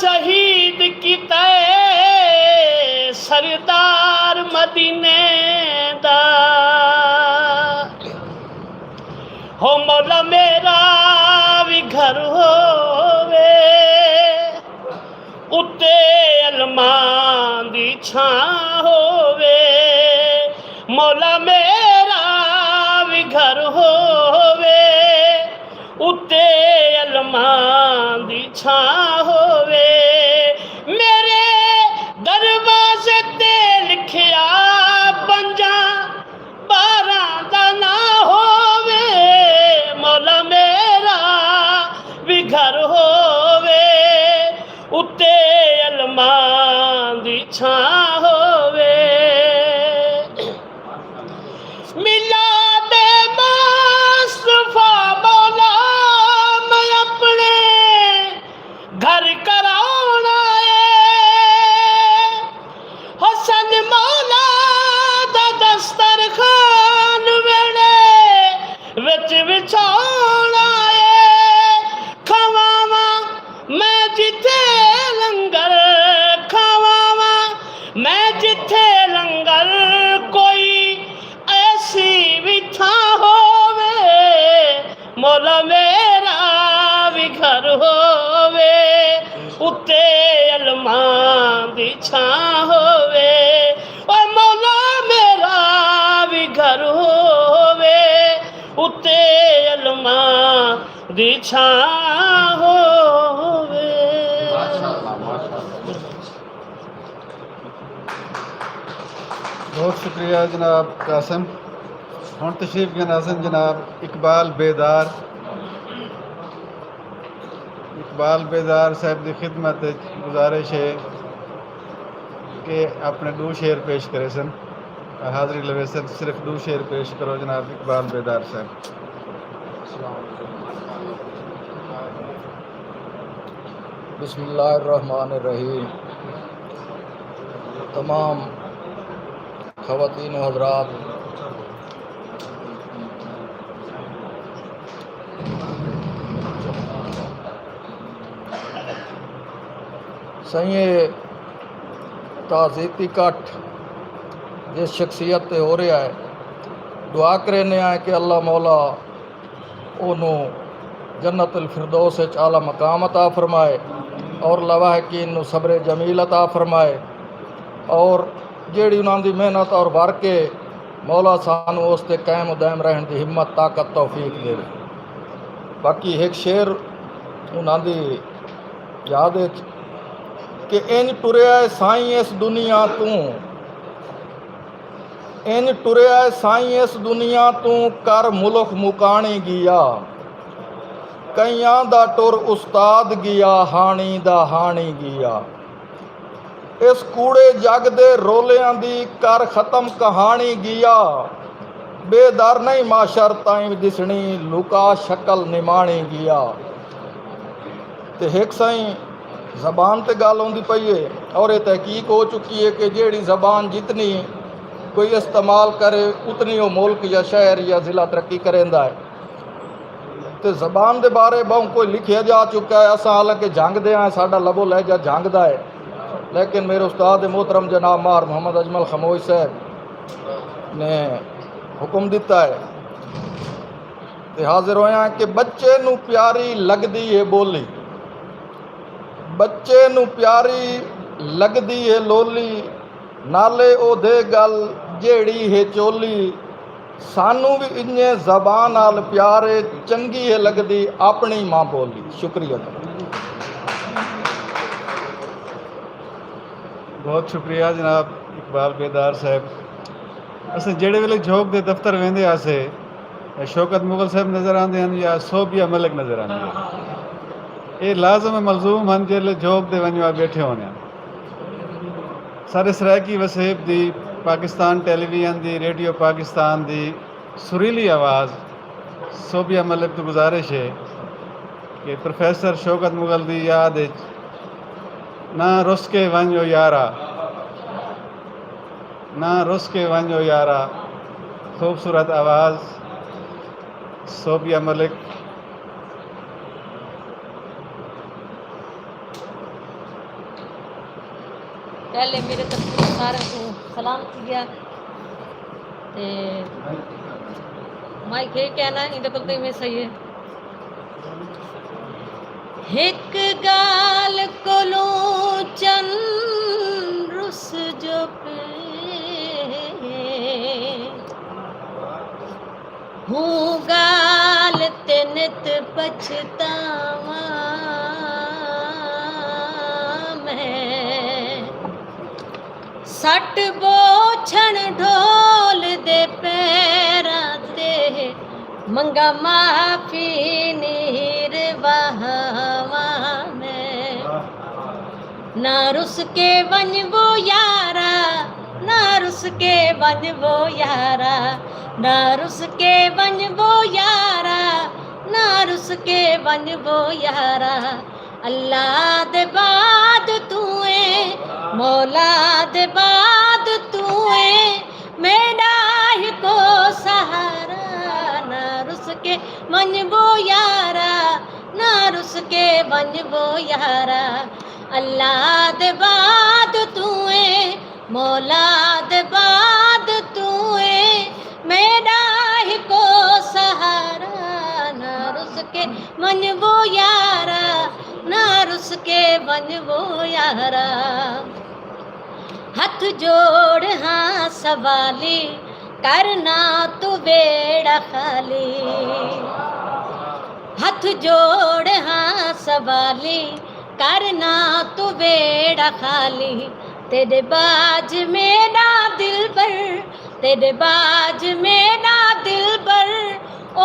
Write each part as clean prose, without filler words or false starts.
शहीद किते सरदार मदीने दा। हो मौला मेरा भी घर होवे उत्ते अलमां दी छां होवे। मौला मेरा भी घर होवे उत्ते अलमां दी छां होवे। मेरे दरवाजे ते लिखिया पंजा बारां दा ना होवे। मौला मेरा भी घर होवे उत्ते अलमां दी छां होवे। मिलाद मुस्तफा मौला मैं अपने घर कराउणा है। हसन मौला दा दस्तरखान वेड़े विच विछाउणा है। खवावा मैं जिथे लंगर खवावा मैं जिथे लंगर कोई ऐसी भी था होवे। मौला मेरा भी घर होवे उत्ते अलमां दी छां होवे। ओ मौला मेरा भी घर होवे उत्ते अलमां दी छां होवे। बहुत शुक्रिया जनाब कासिम। हम तशरीफ के नाज़िन जनाब इकबाल बेदार साहब की खिदमत गुजारिश है कि अपने दो शेर पेश करे सन। हाज़री लवे सन, सिर्फ दो शेर पेश करो जनाब इकबाल बेदार साहब। बिस्मिल्लाहिर्रहमानिर्रहीम। तमाम ख़वातीन व हज़रात, सही ताज़ीती कट जिस शख्सियत ते हो रहा है, दुआ करने आए कि अल्लाह मौला ओनू जन्नतुल फिरदौस विच आला मकाम अता फरमाए और लवाहकीन नू सब्र जमील अता फरमाए और जेड़ी उन्हां दी मेहनत और भर के मौला सानू उस ते कायम दायम रहन दी हिम्मत ताकत तौफीक दे। बाकी एक शेर उन्हां दी याद विच कि इंज टुरिया साईं इस दुनिया तू, इंज टुरिया साईं इस दुनिया तू कर मुल्क मुकानी गिया। कईयां दा टुर उस्ताद गिया हानी दा हानी गिया। इस कूड़े जग दे रोलियां दी कर खत्म कहानी गिया। बेदर नहीं माशर ताईं दिसनी लुका शक्ल निमाणी गिया। ते एक साईं ज़बान ते गल होंदी पई है और ये तहकीक हो चुकी है कि जेड़ी ज़बान जितनी कोई इस्तेमाल करे उतनी वो मुल्क या शहर या ज़िला तरक्की करेंदा है। तो ज़बान के बारे बहु कोई लिखिया जा चुका है। असा हालांकि जंग दे आए, साडा लबो लहजा जंग दा है, लेकिन मेरे उस्ताद मोहतरम जनाब मार मोहम्मद अजमल खमोई साहब ने हुक्म दिता है तो हाजिर होया कि बच्चे नू प्यारी लगदी है बोली, बच्चे नू प्यारी लगदी है लोली, नाले ओ दे गल जेड़ी है चोली। सानू भी इन्ने ज़बान नाल प्यारे चंगी है लगदी अपनी माँ बोली। शुक्रिया। बहुत शुक्रिया जनाब इकबाल बेदार साहब। असें जेड़े वेले झोक दे दफ्तर वेंदे आसे शौकत मुगल साहब नज़र आते हैं या सोबिया मलिक नज़र आती है। ये लाजम मलजूम हैं जेले झोक दे वञो बैठे होने। सारे सरायकी वसेब दी पाकिस्तान टेलीविजन दी रेडियो पाकिस्तान दी सुरीली आवाज़ सोबिया मलिक तो गुजारिश है कि प्रोफेसर शौकत मुगल दी याद ना रुस के वञो यारा, ना रुस के वञो यारा। खूबसूरत आवाज़ सोबिया मलिक। पहले मेरे तरफ सारे को सलाम थी गया ते माइक ये कहना इन को तो में सही है एक गाल कोलो चन रुस जो पे हूँ गाल ते नित पछतावा मैं सट बोछण ढोल दे पैरा ते मंगा माफी नीर बहावा में ना रुस के वञबो यारा ना रुस के वञबो यारा ना रुस के वञबो यारा ना रुस के वञबो यारा अल्लाह दे बाद तू मौला दे बाद तू मेरा ही को सहारा ना रुस के वञबो यारा ना रुस के वञबो यारा अल्लाह दे बाद तू मौला दे बाद तू मेरा ही को सहारा ना रुस के वञबो यारा ना रुस के वञबो यारा हथ जोड़ हाँ सवाली करना तू बेड़ा खाली हथ जोड़ हाँ सवाली करना तू बेड़ा खाली तेरे बाज मेरा दिल पर तेरे बाज मेरा दिल पर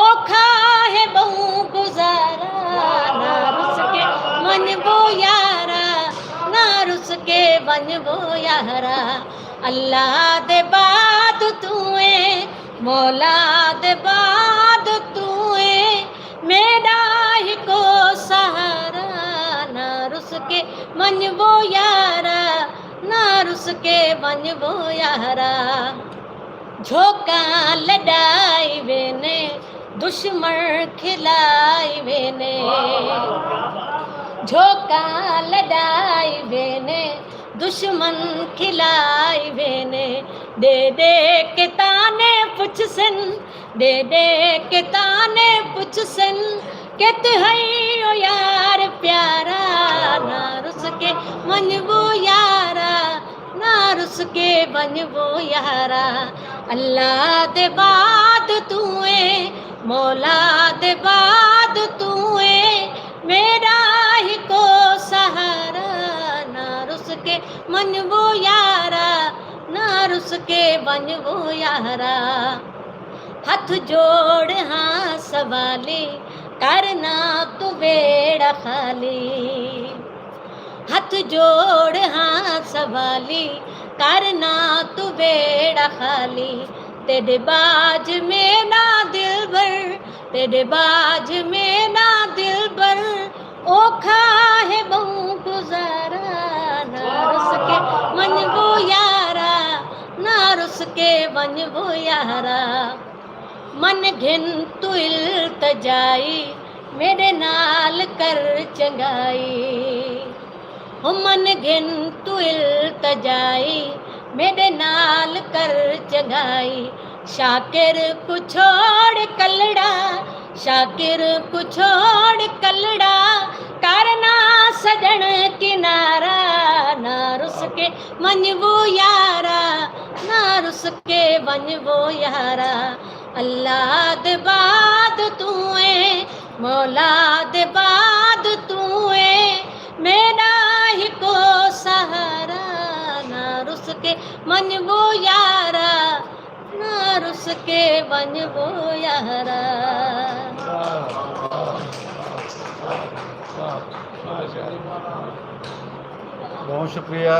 ओखा है बहु गुजारा ना रुस के वञबो यारा ना रुस के वञबो यारा अल्लाह दे बाद तू मौला दे बाद तू मेरा ही को सहारा ना रुस के वञबो यारा ना रुस के वञबो यारा झोंका लॾाई वेने दुश्मन खिलाई वेने झोंका लॾाई वेने दुश्मन खिलाई वेने दे दे के ताने पुछसन दे दे के ताने पुछसन कित है ओ यार प्यारा ना रुस के वञबो यारा ना रुस के वञबो यारा अल्लाह दे बाद तू मौला दे बाद तू मेरा ही को सहारा ना रुस के वञबो यारा ना रुस के वञबो यारा हथ जोड़ हाँ सवाली करना तू बेड़ा खाली हथ जोड़ हाँ सवाली करना तू बेड़ा खाली तेरे बाज में ना दिल भर तेरे बाज में ना दिल भर ओखा है बहु गुजारा ना रुस के वञबो यारा ना रुस के वञबो यारा मन घिन तू इल्तजाई मेरे नाल कर चंगाई हो मन घिन तू इल्तजाई मेरे नाल कर चंगाई शाकिर को छोड़ कलड़ा शाकिर को छोड़ कलड़ा करना सजन किनारा ना रुस के वञबो यारा ना रुस के वञबो यारा अल्लाह दे बाद तू मौला दे बाद तू मेरा ही को सहारा ना रुस के वञबो यारा ना रुस के वञबो यारा बहुत शुक्रिया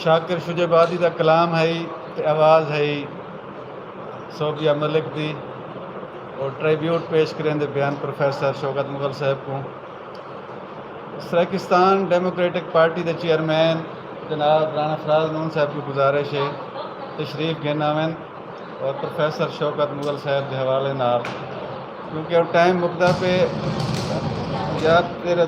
शाकिर शुजेबादी का कलाम है ते आवाज़ है सोबिया मलिक दी और ट्रिब्यूट पेश करें बयान प्रोफेसर शौकत मुगल साहब को सराकिस्तान डेमोक्रेटिक पार्टी के चेयरमैन जनाब राना फराज नून साहब की गुजारिश है तशरीफ गिनावन और प्रोफेसर शौकत मुगल साहब के हवाले नाल क्योंकि अब टाइम मुकदा पे या तेरे